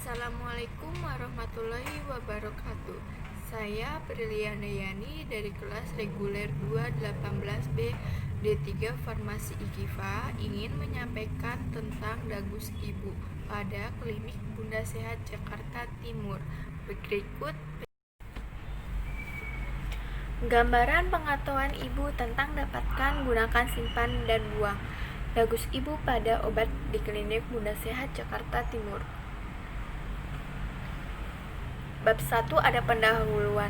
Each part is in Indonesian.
Assalamualaikum warahmatullahi wabarakatuh. Saya Briliana Yani dari kelas reguler 218B D3 Farmasi IKIFA ingin menyampaikan tentang dagus ibu pada Klinik Bunda Sehat Jakarta Timur. Berikut gambaran pengetahuan ibu tentang dapatkan, gunakan, simpan, dan buang dagus ibu pada obat di Klinik Bunda Sehat Jakarta Timur. Bab 1 ada pendahuluan.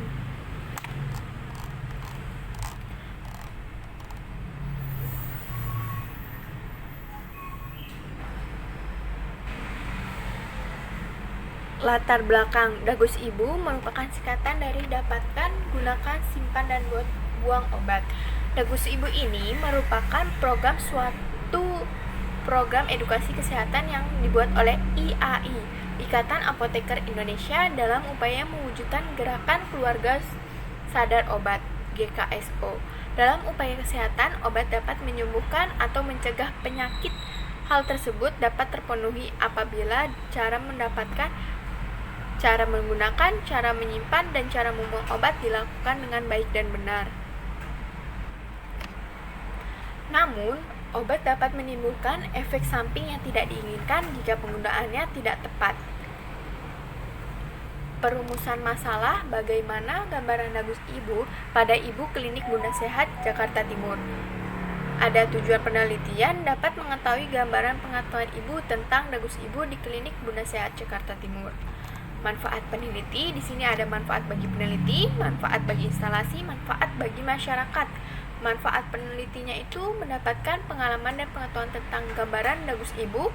Latar belakang dagus ibu merupakan singkatan dari dapatkan, gunakan, simpan, dan buang obat. Dagus ibu ini merupakan suatu program edukasi kesehatan yang dibuat oleh IAI, Ikatan Apoteker Indonesia, dalam upaya mewujudkan gerakan keluarga sadar obat (GKSO). Dalam upaya kesehatan, obat dapat menyembuhkan atau mencegah penyakit. Hal tersebut dapat terpenuhi apabila cara mendapatkan, cara menggunakan, cara menyimpan, dan cara membuang obat dilakukan dengan baik dan benar. Namun, obat dapat menimbulkan efek samping yang tidak diinginkan jika penggunaannya tidak tepat. Perumusan masalah: bagaimana gambaran dagus ibu pada ibu Klinik Bunda Sehat Jakarta Timur. Ada tujuan penelitian dapat mengetahui gambaran pengetahuan ibu tentang dagus ibu di Klinik Bunda Sehat Jakarta Timur. Manfaat peneliti: di sini ada manfaat bagi peneliti, manfaat bagi instalasi, manfaat bagi masyarakat. Manfaat penelitinya itu mendapatkan pengalaman dan pengetahuan tentang gambaran dagus ibu.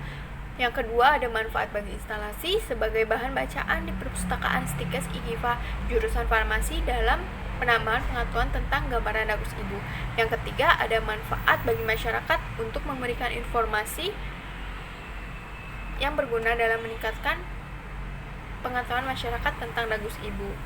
Yang kedua, ada manfaat bagi instalasi sebagai bahan bacaan di perpustakaan Stikes IKIFA jurusan farmasi dalam penambahan pengetahuan tentang gambaran dagus ibu. Yang ketiga, ada manfaat bagi masyarakat untuk memberikan informasi yang berguna dalam meningkatkan pengetahuan masyarakat tentang dagus ibu.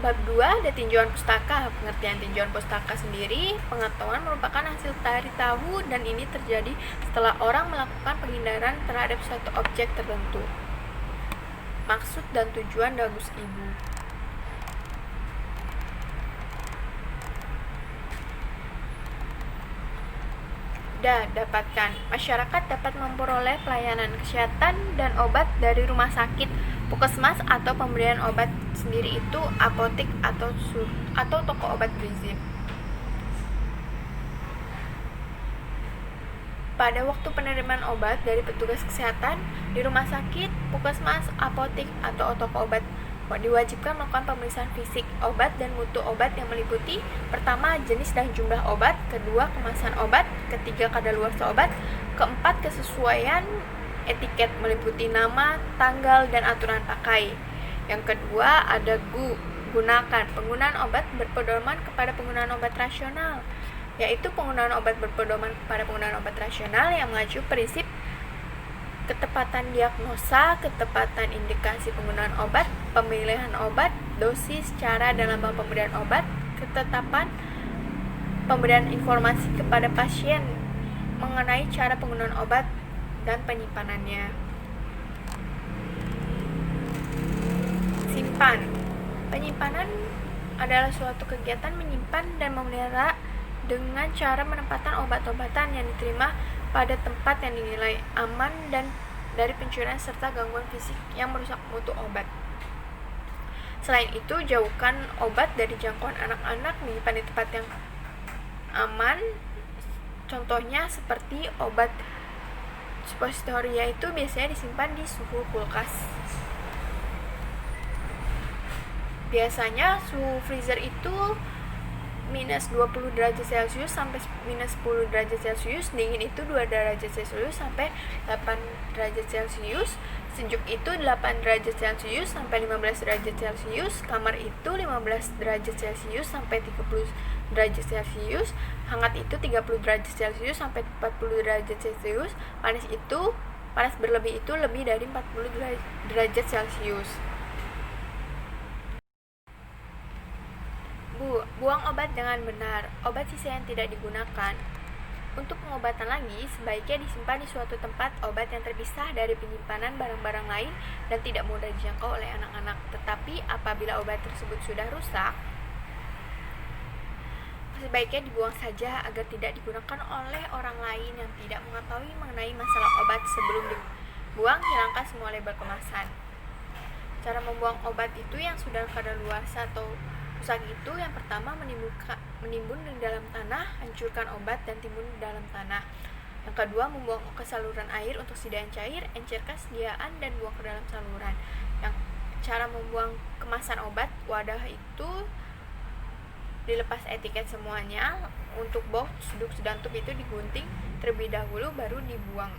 Bab 2 ada tinjauan pustaka. Pengertian tinjauan pustaka sendiri: pengetahuan merupakan hasil dari tahu, dan ini terjadi setelah orang melakukan penghindaran terhadap suatu objek tertentu. Maksud dan tujuan dagus ibu. Dapatkan. Masyarakat dapat memperoleh pelayanan kesehatan dan obat dari rumah sakit, puskesmas, atau pemberian obat sendiri itu apotek atau toko obat berizin. Pada waktu penerimaan obat dari petugas kesehatan di rumah sakit, puskesmas, apotek, atau toko obat, diwajibkan melakukan pemeriksaan fisik obat dan mutu obat yang meliputi: pertama, jenis dan jumlah obat; kedua, kemasan obat; ketiga, kadaluarsa obat; keempat, kesesuaian etiket meliputi nama, tanggal, dan aturan pakai. Yang kedua, ada gunakan. Penggunaan obat berpedoman kepada penggunaan obat rasional, yaitu penggunaan obat berpedoman kepada penggunaan obat rasional yang mengacu prinsip ketepatan diagnosa, ketepatan indikasi penggunaan obat, pemilihan obat, dosis, cara dan lambang pemberian obat, ketetapan pemberian informasi kepada pasien mengenai cara penggunaan obat dan penyimpanannya. Simpan. Penyimpanan adalah suatu kegiatan menyimpan dan memelihara dengan cara menempatkan obat-obatan yang diterima pada tempat yang dinilai aman dan dari pencurian serta gangguan fisik yang merusak mutu obat. Selain itu, jauhkan obat dari jangkauan anak-anak, menyimpan di tempat yang aman. Contohnya seperti obat suppositoria itu biasanya disimpan di suhu kulkas. Biasanya suhu freezer itu minus 20 derajat Celcius sampai minus 10 derajat Celcius, dingin itu 2 derajat Celcius sampai 8 derajat Celcius, sejuk itu 8 derajat Celcius sampai 15 derajat Celcius, kamar itu 15 derajat Celcius sampai 30 derajat Celcius, hangat itu 30 derajat Celcius sampai 40 derajat Celcius, panas berlebih itu lebih dari 40 derajat Celcius. Buang obat dengan benar. Obat sisa yang tidak digunakan. Untuk pengobatan lagi, sebaiknya disimpan di suatu tempat obat yang terpisah dari penyimpanan barang-barang lain dan tidak mudah dijangkau oleh anak-anak. Tetapi apabila obat tersebut sudah rusak, sebaiknya dibuang saja agar tidak digunakan oleh orang lain yang tidak mengetahui mengenai masalah obat. Sebelum dibuang, hilangkan semua label kemasan. Cara membuang obat itu yang sudah kadaluarsa atau rusak itu, yang pertama menimbun di dalam tanah, hancurkan obat dan timbun di dalam tanah. Yang kedua, membuang ke saluran air untuk sediaan cair, encerkan sediaan dan buang ke dalam saluran. Yang cara membuang kemasan obat, wadah itu dilepas etiket semuanya. Untuk box, duks dan tub itu digunting terlebih dahulu baru dibuang.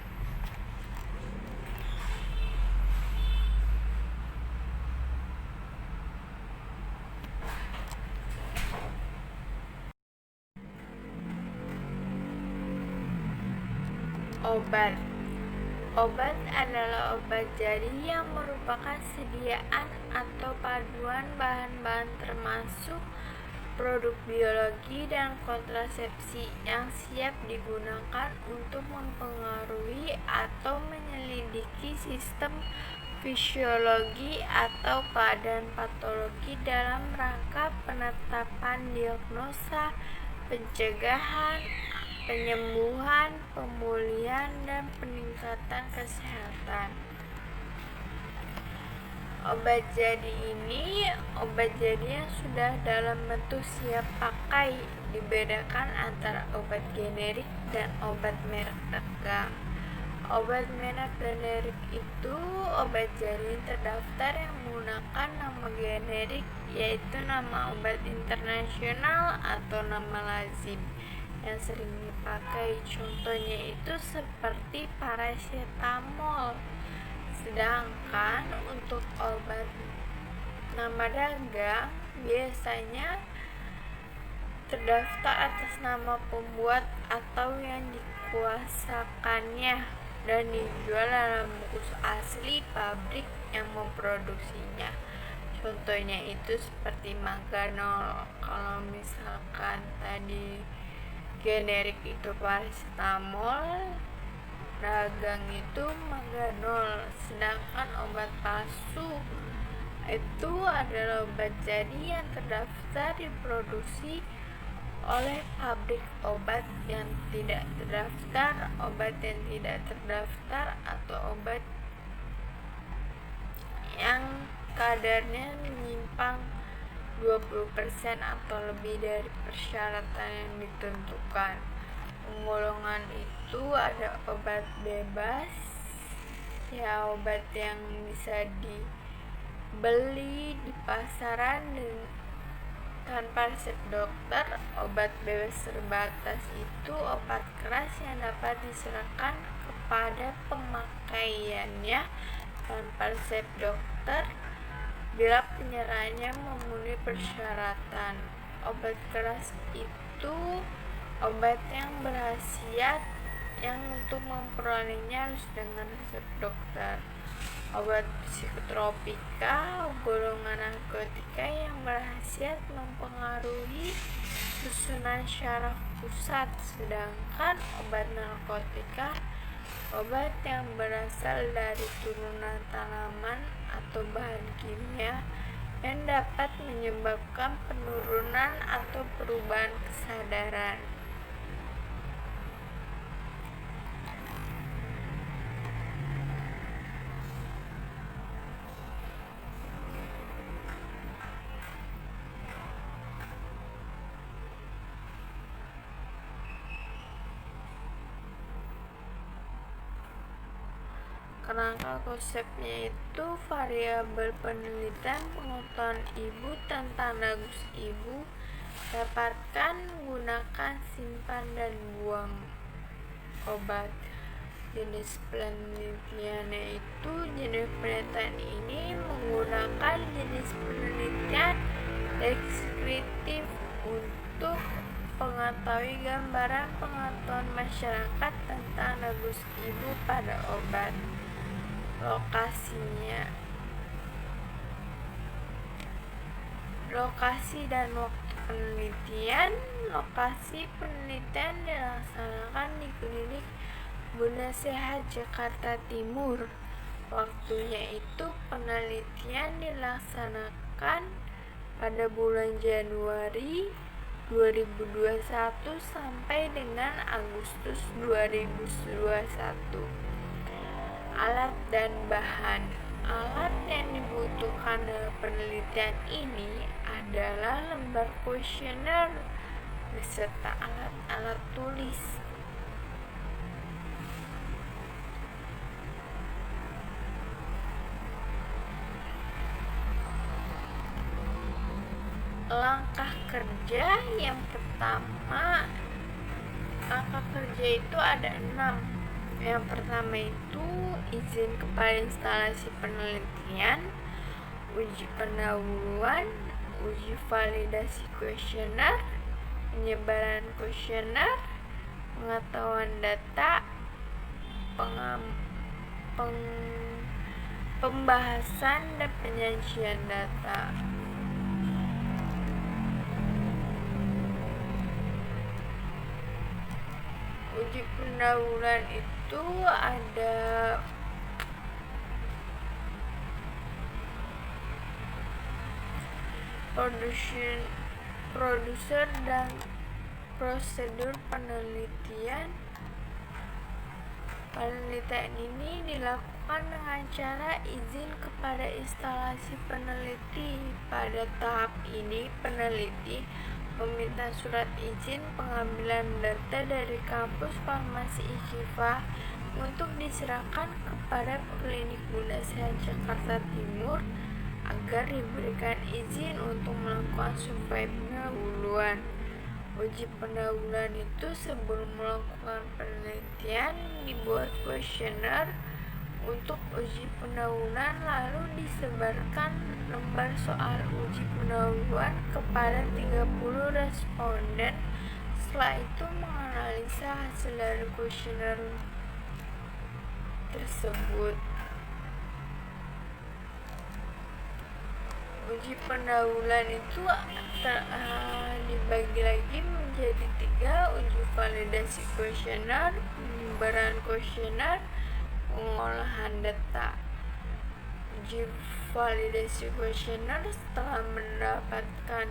Obat adalah obat jadi yang merupakan sediaan atau paduan bahan-bahan termasuk produk biologi dan kontrasepsi yang siap digunakan untuk mempengaruhi atau menyelidiki sistem fisiologi atau keadaan patologi dalam rangka penetapan diagnosa, pencegahan, penyembuhan, pemulihan, dan peningkatan kesehatan. Obat jadi ini obat jadi yang sudah dalam bentuk siap pakai. Dibedakan antara obat generik dan obat merek dagang. Obat merek generik itu obat jadi terdaftar yang menggunakan nama generik, yaitu nama obat internasional atau nama lazim yang sering dipakai. Contohnya itu seperti paracetamol. Sedangkan untuk obat nama dagang biasanya terdaftar atas nama pembuat atau yang dikuasakannya dan dijual dalam buku asli pabrik yang memproduksinya. Contohnya itu seperti Maganol. Kalau misalkan tadi generik itu paracetamol, dagang itu Maganol. Sedangkan obat palsu itu adalah obat jadi yang terdaftar diproduksi oleh pabrik obat yang tidak terdaftar, obat yang tidak terdaftar, atau obat yang kadarnya menyimpang 20% atau lebih dari persyaratan yang ditentukan. Penggolongan itu ada obat bebas, ya obat yang bisa dibeli di pasaran dan tanpa resep dokter. Obat bebas terbatas itu obat keras yang dapat diserahkan kepada pemakaiannya tanpa resep dokter bila penyerahannya memenuhi persyaratan. Obat keras itu obat yang berkhasiat yang untuk memperolehnya harus dengan resep dokter. Obat psikotropika, golongan narkotika yang berkhasiat mempengaruhi susunan syaraf pusat. Sedangkan obat narkotika, obat yang berasal dari turunan tanaman atau bahan kimia yang dapat menyebabkan penurunan atau perubahan kesadaran. Kerangka konsepnya itu variabel penelitian pengetahuan ibu tentang nagus ibu, dapatkan, gunakan, simpan, dan buang obat. Jenis penelitiannya itu, jenis penelitian ini menggunakan jenis penelitian deskriptif untuk mengetahui gambaran pengetahuan masyarakat tentang nagus ibu pada obat. Lokasi dan waktu penelitian. Lokasi penelitian dilaksanakan di Klinik Bunda Sehat Jakarta Timur. Waktunya itu penelitian dilaksanakan pada bulan Januari 2021 sampai dengan Agustus 2021. Alat dan bahan. Alat yang dibutuhkan dalam penelitian ini adalah lembar kuesioner beserta alat-alat tulis. Langkah kerja yang pertama, langkah kerja itu ada 6. Yang pertama itu izin kepada instalasi penelitian, uji pendahuluan, uji validasi kuesioner, penyebaran kuesioner, pengetahuan data, pembahasan dan penyajian data. Uji pendahuluan itu ada produser dan prosedur penelitian. Penelitian ini dilakukan dengan cara izin kepada instalasi peneliti. Pada tahap ini, peneliti meminta surat izin pengambilan data dari kampus farmasi IKIFA untuk diserahkan kepada Klinik Bunda Sehat Jakarta Timur agar diberikan izin untuk melakukan survei pendahuluan. Uji pendahuluan itu sebelum melakukan penelitian dibuat kuesioner untuk uji pendahuluan, lalu disebarkan lembar soal uji pendahuluan kepada 30 responden. Setelah itu menganalisa hasil dari kuesioner tersebut. Uji pendahuluan itu dibagi lagi menjadi 3: uji validasi kuesioner, penyebaran kuesioner, pengolahan data. Uji validasi kuesioner setelah mendapatkan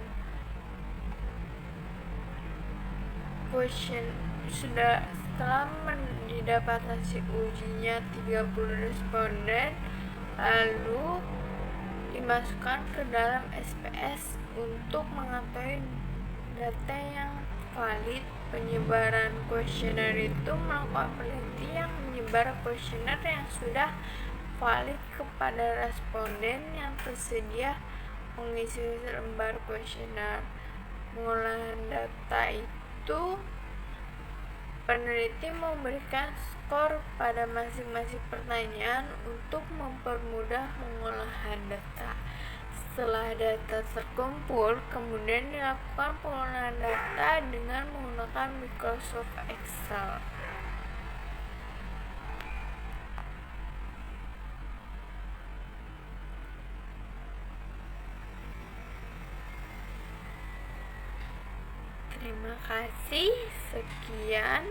setelah didapat hasil ujinya 30 responden, lalu dimasukkan ke dalam SPS untuk mengetahui data yang valid. Penyebaran kuesioner itu melakukan peneliti yang menyebar kuesioner yang sudah valid kepada responden yang tersedia mengisi lembar kuesioner. Pengolahan data itu peneliti memberikan skor pada masing-masing pertanyaan untuk mempermudah pengolahan data. Setelah data terkumpul, kemudian dilakukan pengolahan data dengan menggunakan Microsoft Excel. Terima kasih. Sekian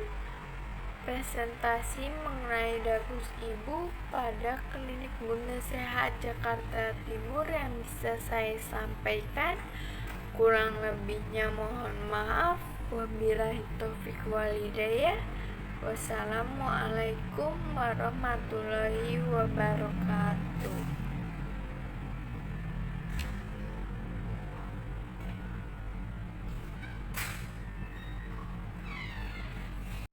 presentasi mengenai Dagus Ibu pada Klinik Bunda Sehat Jakarta Timur yang bisa saya sampaikan. Kurang lebihnya mohon maaf. Wabillahi taufiq wal hidayah. Wassalamualaikum warahmatullahi wabarakatuh.